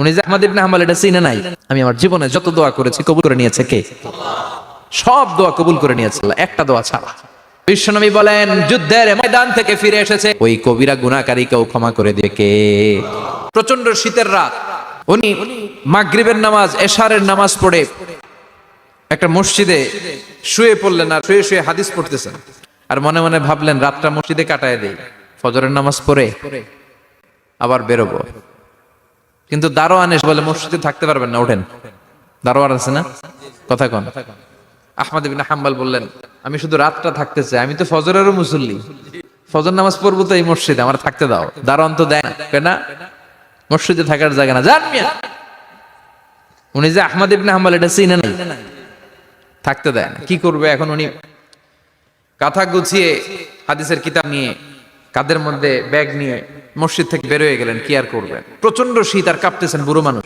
উনি যে আহমদ ইবনে হাম্বল এটা চিনে নাই। আমি আমার জীবনে যত দোয়া করেছি কবুল করে নিয়েছে কে? সব দোয়া কবুল করে নিয়েছে আল্লাহ, একটা দোয়া ছাড়া। বিশ্বনবী বলেন, যুদ্ধের ময়দান থেকে ফিরে এসেছে ওই কবিরা গুনাহকারীকেও ক্ষমা করে দিয়ে কে? প্রচন্ড শীতের রাত, উনি মাগরিবের নামাজ এশারের নামাজ পড়ে একটা মসজিদে শুয়ে পড়লেন, আর শুয়ে শুয়ে হাদিস পড়তেছেন, আর মনে মনে ভাবলেন রাতটা মসজিদে কাটায় দেই, ফজরের নামাজ পড়ে আবার বেরোবো। কিন্তু দারোয়ান এসে বলে মসজিদে থাকতে পারবেন না, ওঠেন। দারোয়ান আছে না, কথা কন। আহমদ ইবনে হাম্বল বললেন, আমি শুধু রাতটা থাকতে চাই, আমি তো ফজরেরও মুসল্লি, ফজর নামাজ পড়বো তো এই মসজিদে, আমার থাকতে দাও। দারোয়ান তো দেয় না, মসজিদে থাকার জায়গা না, যান মিয়া। উনি যে আহমদ ইবনে হাম্বল এটা চিনে নাই, থাকতে দেয় না। কি করবে এখন? উনি কাঁথা গুছিয়ে হাদিসের কিতাব নিয়ে কাদের মধ্যে ব্যাগ নিয়ে মসজিদ থেকে বের হয়ে গেলেন। কি আর করবেন, প্রচন্ড শীত, আর কাঁপতেছেন, বুড়ো মানুষ।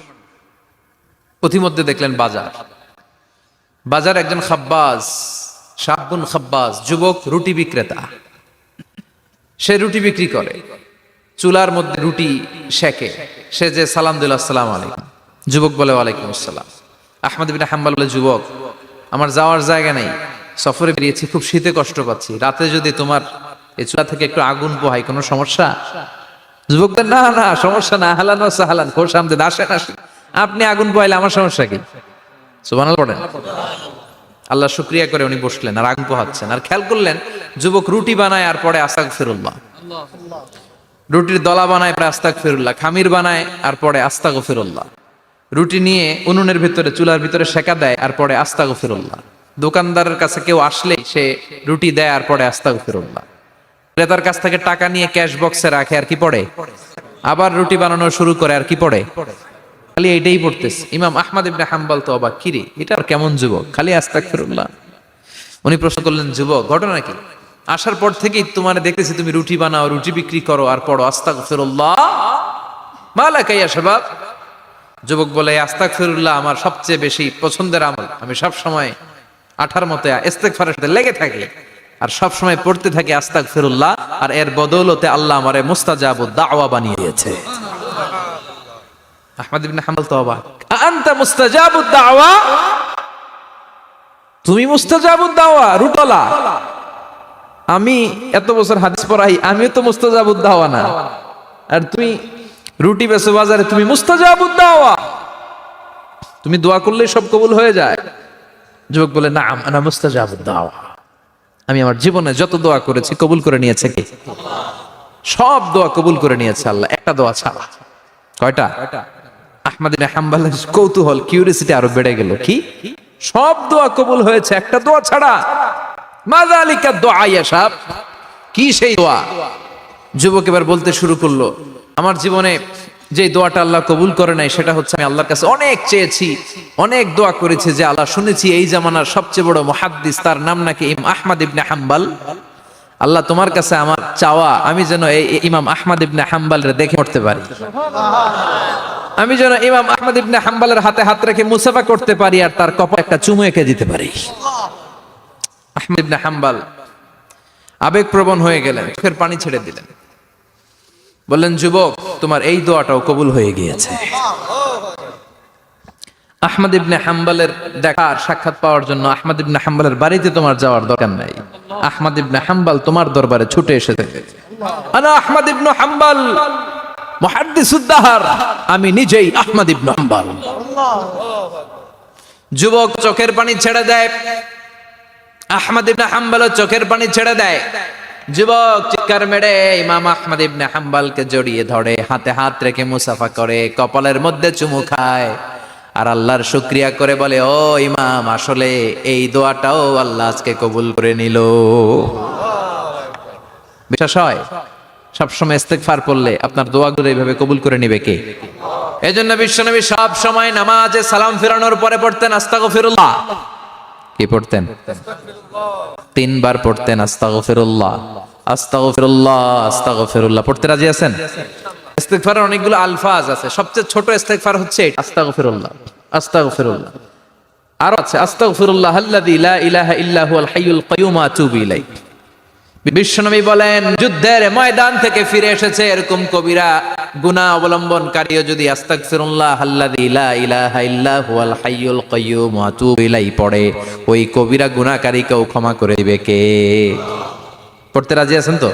পথিমধ্যে দেখলেন বাজার একজন খাব্বাজ, শাবুন খাব্বাজ, যুবক রুটি বিক্রেতা। সে রুটি বিক্রি করে, চুলার মধ্যে রুটি সেকে। সে যে সালাম দিল, আসসালামু আলাইকুম, যুবক বলে ওয়ালাইকুম আসসালাম। আহমদ ইবনে হাম্বল বলে, যুবক আমার যাওয়ার জায়গা নেই, সফরে বেরিয়েছি, খুব শীতে কষ্ট পাচ্ছি, রাতে যদি তোমার এই চুলা থেকে একটু আগুন পোহাই কোনো সমস্যা? যুবক বলে, না না সমস্যা না, আহলান ওয়া সাহলান, খোশ আমদেদ, আসেন আসেন, আপনি আগুন পোহাইলে আমার সমস্যা কি? সুবহানাল্লাহ পড়েন। আল্লাহ শুকরিয়া করে উনি বসলেন আর আগুন পোহাচ্ছেন, আর খেয়াল করলেন যুবক রুটি বানায় আর পরে আস্তাগফিরুল্লাহ, রুটির দলা বানায় পরে আস্তাগফিরুল্লাহ, খামির বানায় আর পরে আস্তাগফিরুল্লাহ, রুটি নিয়ে উনুনের ভিতরে চুলার ভিতরে সেকা দেয় আর পরে আস্তাগফিরুল্লাহ। দোকানদারের কাছে কেউ আসলে সে রুটি দেয় আর পরে আস্তাগফিরুল্লাহ। ক্রেতার কাছ থেকে টাকা নিয়ে ক্যাশ বক্সে রাখে আর কি পড়ে? আবার রুটি বানানো শুরু করে আর কি পড়ে? খালি এইটাই পড়তেছে। ইমাম আহমদ ইবনে হাম্বল তো অবাক, কিরে এটা আর কেমন যুবক, খালি আস্তাগফিরুল্লাহ। উনি প্রশ্ন করলেন, যুবক ঘটনা কি? আসার পর থেকেই তোমার দেখতেছি তুমি রুটি বানাও, রুটি বিক্রি করো আর পড়ো আস্তাগফিরুল্লাহ, মালাকা ইয়া শাবাব। যুবক বলে, আস্তাগফিরুল্লাহ আমার সবচেয়ে বেশি পছন্দের আমল, আমি সব সময় আঠার মতো ইস্তেগফারের সাথে লেগে থাকি আর সব সময় পড়তে থাকি আস্তাগফিরুল্লাহ, আর এর বদৌলতে আল্লাহ আমারে মুস্তাজাবুদ দাওয়া বানিয়ে দিয়েছে। আহমদ ইবনে হাম্বল তো অবাক, আনতা মুস্তাজাবুদ দাওয়া, তুমি মুস্তাজাবুদ দাওয়া রুটলা? আমি এত বছর হাদিস পড়াই, আমিও তো মুস্তাজাবুদ দাওয়া না, আর তুমি রুটি বেচো বাজারে, তুমি মুস্তাজাবুদ দাওয়া, তুমি দোয়া করলেই সব কবুল হয়ে যায়। যুবক বলে, না আনা মুস্তাজাবুদ দাওয়া, আমি আমার জীবনে যত দোয়া করেছি কবুল করে নিয়েছে কে? সব দোয়া কবুল করে নিয়েছে আল্লাহ, একটা দোয়া ছাড়া। কয়টা? আহমদ ইবনে হাম্বলের কৌতূহল, কিউরিওসিটি আরো বেড়ে গেল। কি? সব দোয়া কবুল হয়েছে, একটা দোয়া ছাড়া। মাযালিকা দুআ ইয়া শাব, কি সেই দোয়া? যুবক এবার বলতে শুরু করলো, আমার জীবনে যে দোয়াটা আল্লাহ কবুল করে নাই সেটা হচ্ছে, আমি আল্লাহর কাছে অনেক চেয়েছি, অনেক দোয়া করেছি, যে আল্লাহ শুনেছি এই জামানার সবচেয়ে বড় মুহাদ্দিস, তার নাম নাকি আহমদ ইবনে হাম্বল। আল্লাহ তোমার কাছে আমার চাওয়া, আমি যেন এই ইমাম আহমদ ইবনে হাম্বলরে দেখে মরতে পারি, আমি যেন ইমাম আহমদ ইবনে হাম্বলের হাতে হাত রেখে মুসাফা করতে পারি আর তার কপালে একটা চুমু এঁকে দিতে পারি। আহমদ ইবনে হাম্বল আবেগপ্রবণ হয়ে গেলেন, চোখের পানি ছেড়ে দিলেন, বললেন, যুবক তোমার এই দোয়াটাও কবুল হয়ে গিয়েছে। আহমদ ইবনে হাম্বলের দেখার সাক্ষাৎ পাওয়ার জন্য আহমদ ইবনে হাম্বলের বাড়িতে তোমার যাওয়ার দরকার নাই, আহমদ ইবনে হাম্বল তোমার দরবারে ছুটে এসেছে। আনা আহমদ ইবনে হাম্বল মুহাদ্দিসুদ দাহর, আমি নিজেই আহমদ ইবনে হাম্বল। যুবক চোখের পানি ছেড়ে দেয়, আহমদ ইবনে হাম্বল চোখের পানি ছেড়ে দেয়। যুবক চিৎকার মেরে ইমাম আহমদ ইবনে হাম্বলকে জড়িয়ে ধরে, হাতে হাত রেখে মুসাফা করে, কপালের মধ্যে চুমু খায় আর আল্লাহর শুকরিয়া করে বলে, ও ইমাম, আসলে এই দোয়াটাও আল্লাহ আজকে কবুল করে নিল। বিশ্বাস হয়? সবসময় ইস্তেগফার পড়লে আপনার দোয়াগুলো এইভাবে কবুল করে নিবে কে? এজন্য বিশ্বনবী সব সময় নামাজে সালাম ফেরানোর পরে পড়তেন আস্তাগফিরুল্লাহ। কি পড়তেন? 3 বার পড়তেন আস্তাগফিরুল্লাহ, আস্তাগফিরুল্লাহ, আস্তাগফিরুল্লাহ। পড়তে রাজি আছেন? ইস্তেগফারের অনেকগুলো আলফাজ আছে, সবচেয়ে ছোট ইস্তেগফার হচ্ছে আস্তাগফিরুল্লাহ, আস্তাগফিরুল্লাহ। আর আছে আস্তাগফিরুল্লাহ আল্লাযী লা ইলাহা ইল্লা হুয়াল হাইয়ুল কাইয়্যুম আতুবু ইলাইহি, বিশ্বনবী বলেন, যুদ্ধের ময়দান থেকে ফিরে এসেছে এরকম কবিরা গুনাহ অবলম্বনকারীও যদি আস্তাগফিরুল্লাহ আল্লাযী লা ইলাহা ইল্লা হুয়াল হাইয়ুল কাইয়্যুম ওয়া আতুবু ইলাইহি পড়ে, ওই কবিরা গুনাহকারীকেও ক্ষমা করে দিবে কে? পড়তে রাজি আছেন তো?